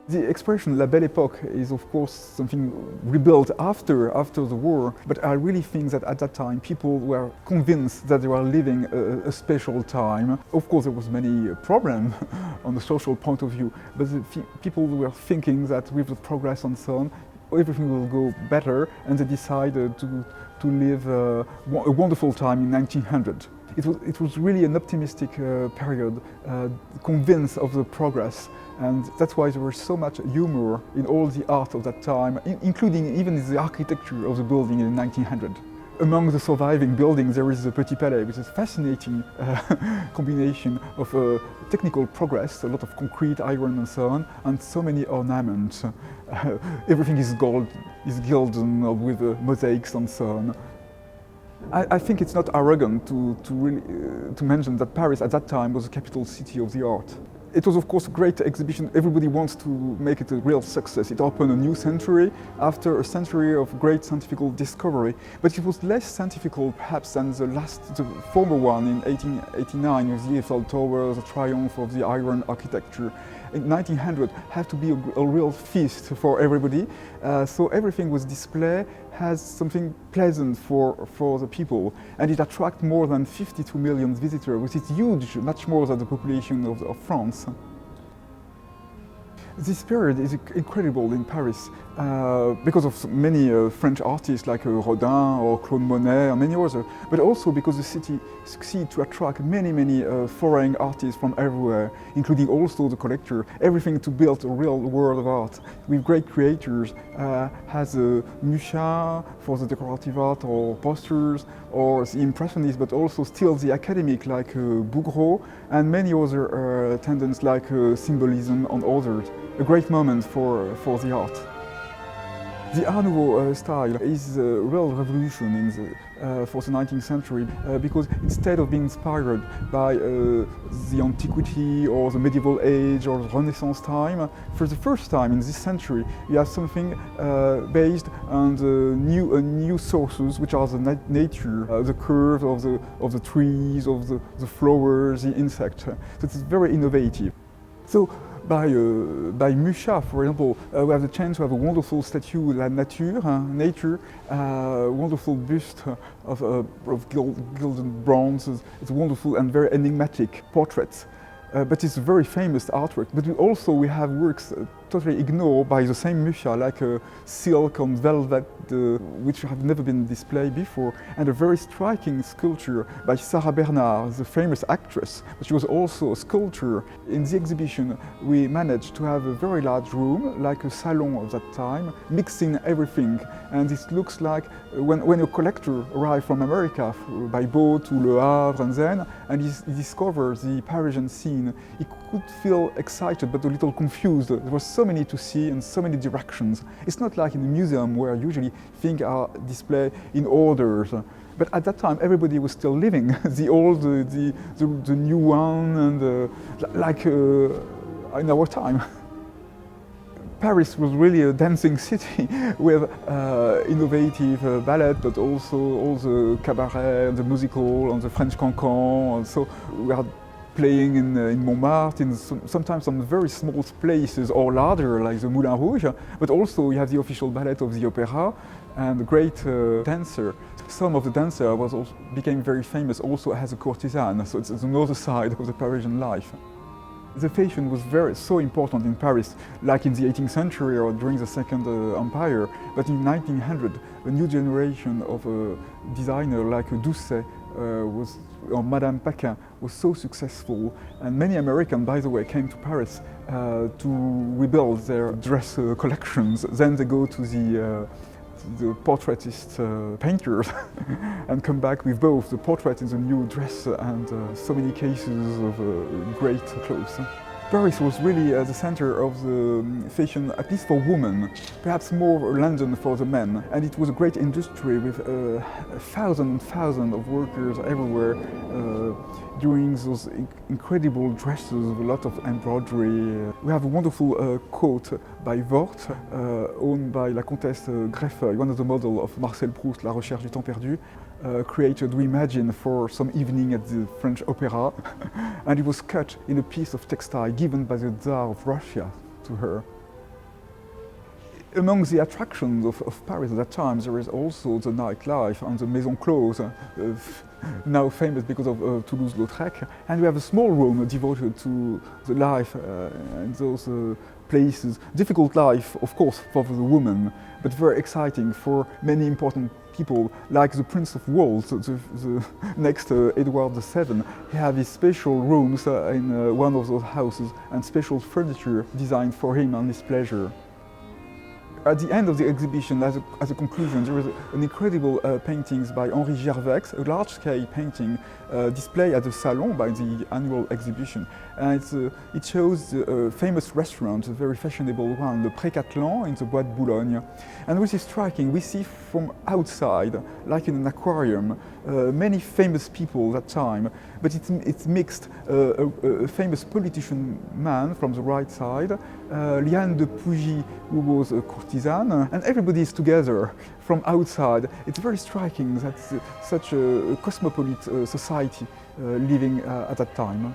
The expression La Belle Époque is of course something rebuilt after the war, but I really think that at that time people were convinced that they were living a special time. Of course there was many problems on the social point of view, but people were thinking that with the progress and so on, everything will go better, and they decided to live a wonderful time in 1900. It was really an optimistic period, convinced of the progress, and that's why there was so much humor in all the art of that time, including even the architecture of the building in 1900. Among the surviving buildings there is the Petit Palais, which is a fascinating combination of technical progress, a lot of concrete, iron and so on, and so many ornaments. Everything is gold, is gilded with mosaics and so on. I think it's not arrogant to mention that Paris at that time was the capital city of the art. It was of course a great exhibition. Everybody wants to make it a real success. It opened a new century after a century of great scientific discovery, but it was less scientific perhaps than the former one in 1889 with the Eiffel Tower, the triumph of the iron architecture. In 1900 had to be a real feast for everybody, so everything was displayed has something pleasant for the people, and it attracts more than 52 million visitors, which is huge, much more than the population of France. This period is incredible in Paris because of many French artists like Rodin or Claude Monet and many others, but also because the city succeeds to attract many foreign artists from everywhere, including also the collector, everything to build a real world of art with great creators, has Mucha for the decorative art or posters, or the impressionists, but also still the academic like Bouguereau and many other tendencies like symbolism and others. A great moment for the art. The Art Nouveau style is a real revolution for the 19th century because instead of being inspired by the antiquity or the medieval age or the Renaissance time, for the first time in this century you have something based on the new sources, which are the nature, the curves of the trees, of the flowers, the insects. So it's very innovative. So, by Mucha, for example, we have the chance to have a wonderful statue, La Nature, wonderful bust of gilded bronze. It's wonderful and very enigmatic portraits. But it's a very famous artwork. But we have works totally ignored by the same Mucha, like silk and velvet, which have never been displayed before, and a very striking sculpture by Sarah Bernard, the famous actress, but she was also a sculptor. In the exhibition, we managed to have a very large room, like a salon of that time, mixing everything. And it looks like when a collector arrived from America by boat to Le Havre and then, and he discovered the Parisian scene, he could feel excited but a little confused. There was so many to see and so many directions. It's not like in a museum where usually things are displayed in orders. But at that time everybody was still living, the old, the new one, and like in our time. Paris was really a dancing city with innovative ballet, but also all the cabaret, the musical, and the French cancan. And so we are playing in Montmartre, in sometimes some very small places or larger, like the Moulin Rouge. But also we have the official ballet of the opera and a great dancer. Some of the dancers became very famous also as a courtesan, so it's another side of the Parisian life. The fashion was so important in Paris, like in the 18th century or during the Second Empire. But in 1900, a new generation of designers like Doucet or Madame Paquin was so successful, and many Americans, by the way, came to Paris to rebuild their dress collections. Then they go to the portraitist painters and come back with both the portrait in the new dress and so many cases of great clothes. Paris was really the center of the fashion, at least for women, perhaps more London for the men. And it was a great industry with thousands and thousands of workers everywhere doing those incredible dresses with a lot of embroidery. We have a wonderful coat by Vort, owned by la Comtesse Greffeuil, one of the models of Marcel Proust, La Recherche du Temps Perdu, created, we imagine, for some evening at the French Opera. And it was cut in a piece of textile given by the Tsar of Russia to her. Among the attractions of Paris at that time, there is also the nightlife and the Maison Close, now famous because of Toulouse-Lautrec. And we have a small room devoted to the life in those places. Difficult life, of course, for the woman, but very exciting for many important people, like the Prince of Wales, the next Edward VII. He had his special rooms in one of those houses and special furniture designed for him and his pleasure. At the end of the exhibition, as a conclusion, there was an incredible paintings by Henri Gervex, a large-scale painting displayed at the Salon by the annual exhibition. And it shows the famous restaurant, a very fashionable one, the Pré-Catelan in the Bois de Boulogne. And which is striking, we see from outside, like in an aquarium, many famous people at that time, but it's mixed. A famous politician man from the right side, Liane de Pougy, who was a courtesan, and everybody is together from outside. It's very striking that such a cosmopolitan society living at that time.